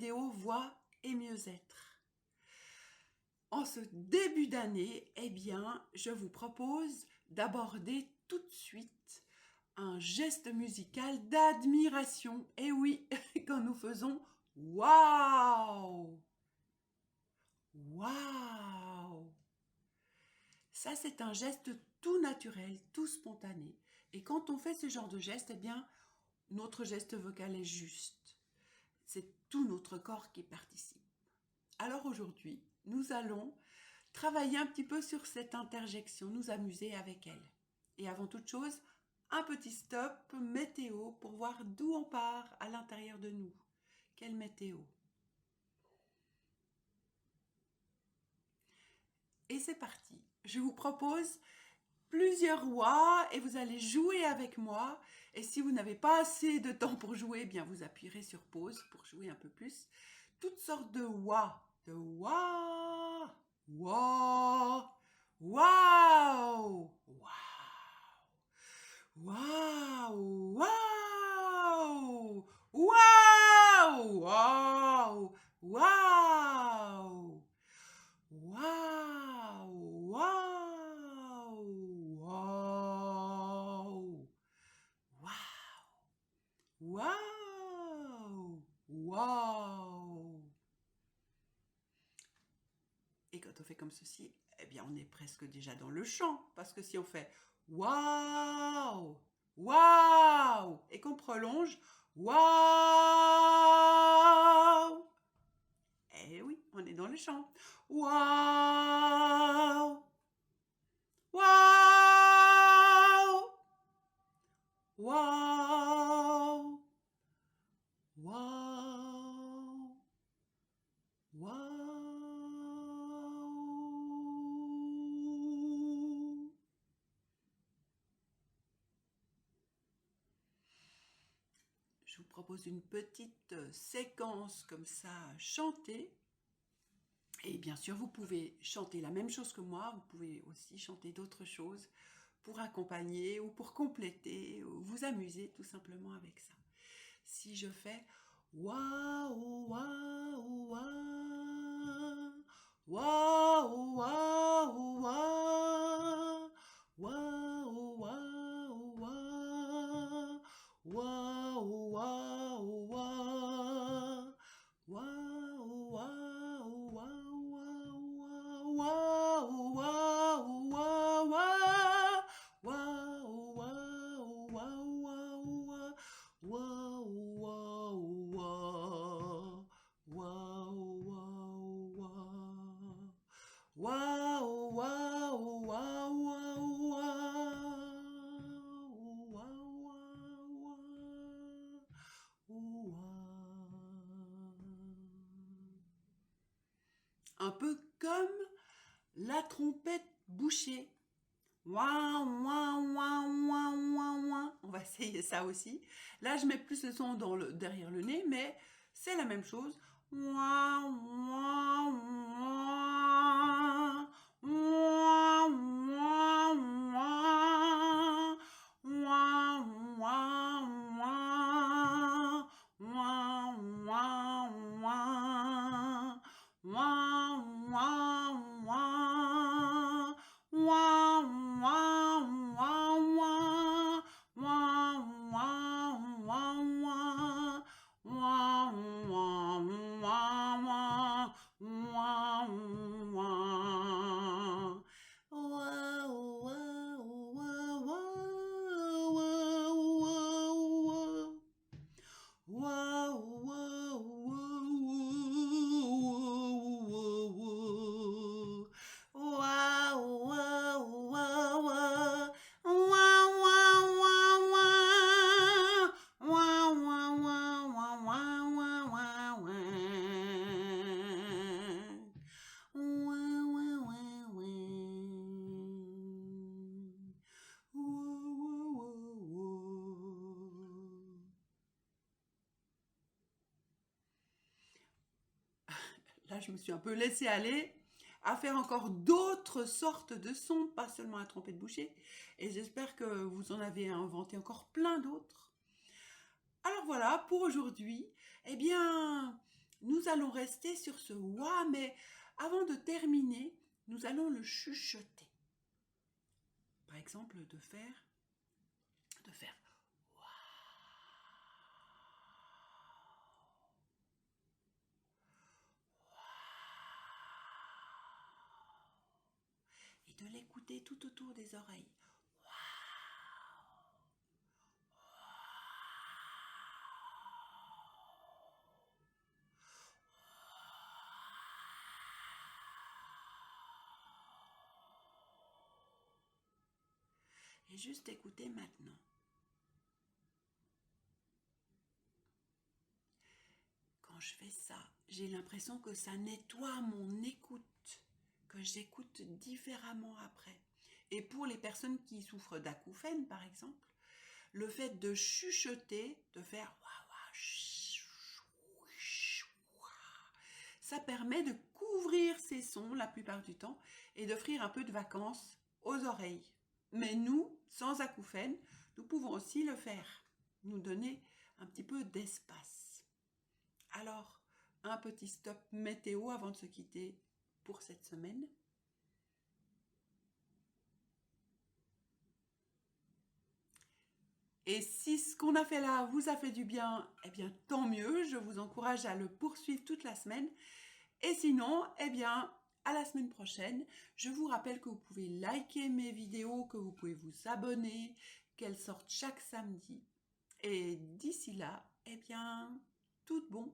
vidéo Voix et mieux-être. En ce début d'année, eh bien, je vous propose d'aborder tout de suite un geste musical d'admiration. Et oui, quand nous faisons waouh! Waouh! Ça, c'est un geste tout naturel, tout spontané. Et quand on fait ce genre de geste, eh bien, notre geste vocal est juste. C'est tout notre corps qui participe. Alors aujourd'hui, nous allons travailler un petit peu sur cette interjection, nous amuser avec elle. Et avant toute chose, un petit stop météo pour voir d'où on part à l'intérieur de nous. Quelle météo? Et c'est parti. Je vous propose plusieurs voix et vous allez jouer avec moi. Et si vous n'avez pas assez de temps pour jouer, eh bien vous appuierez sur pause pour jouer un peu plus. Toutes sortes de voix. De wa, wa, wow, wow, wow, wow, wow, wow, wow, wow, wow, wow, wow, wow. Et quand on fait comme ceci, eh bien on est presque déjà dans le chant. Parce que si on fait waouh, waouh, et qu'on prolonge waouh, eh oui, on est dans le chant. Waouh, waouh, waouh, waouh, waouh. Je vous propose une petite séquence comme ça, chantée. Et bien sûr, vous pouvez chanter la même chose que moi, vous pouvez aussi chanter d'autres choses pour accompagner ou pour compléter, ou vous amuser tout simplement avec ça. Si je fais waouh, waouh, waouh, waouh, waouh, waouh, waouh, waouh, waouh, waouh, waouh, waouh, waouh, waouh, waouh, un peu comme la trompette bouchée. Ouin, ouin, ouin, ouin, ouin, ouin. On va essayer ça aussi. Là, je mets plus le son derrière le nez, mais c'est la même chose. Ouin, ouin, ouin. Ouin, ouin, ouin. Ouin, ouin, ouin. Ouin, ouin, ouin. Ouin, ouin, ouin. Ouin, ouin, ouin, ouin. Ouin, ouin, ouin, ouin. Ouin, ouin, ouin, ouin. Ouin, ouin. Ouin, ouin, ouin, Là, je me suis un peu laissée aller à faire encore d'autres sortes de sons, pas seulement la trompette bouchée. Et j'espère que vous en avez inventé encore plein d'autres. Alors voilà, pour aujourd'hui, eh bien, nous nous allons rester sur ce wa, mais avant de terminer, nous allons le chuchoter. Par exemple, de faire wa. Et de l'écouter tout autour des oreilles. Et juste écouter maintenant. Quand je fais ça, j'ai l'impression que ça nettoie mon écoute, que j'écoute différemment après. Et pour les personnes qui souffrent d'acouphènes, par exemple, le fait de chuchoter, de faire ça permet de couvrir ces sons la plupart du temps et d'offrir un peu de vacances aux oreilles. Mais nous, sans acouphènes, nous pouvons aussi le faire, nous donner un petit peu d'espace. Alors, un petit stop météo avant de se quitter pour cette semaine. Et si ce qu'on a fait là vous a fait du bien, eh bien tant mieux, je vous encourage à le poursuivre toute la semaine. Et sinon, eh bien, à la semaine prochaine. Je vous rappelle que vous pouvez liker mes vidéos, que vous pouvez vous abonner, qu'elles sortent chaque samedi. Et d'ici là, eh bien, tout bon.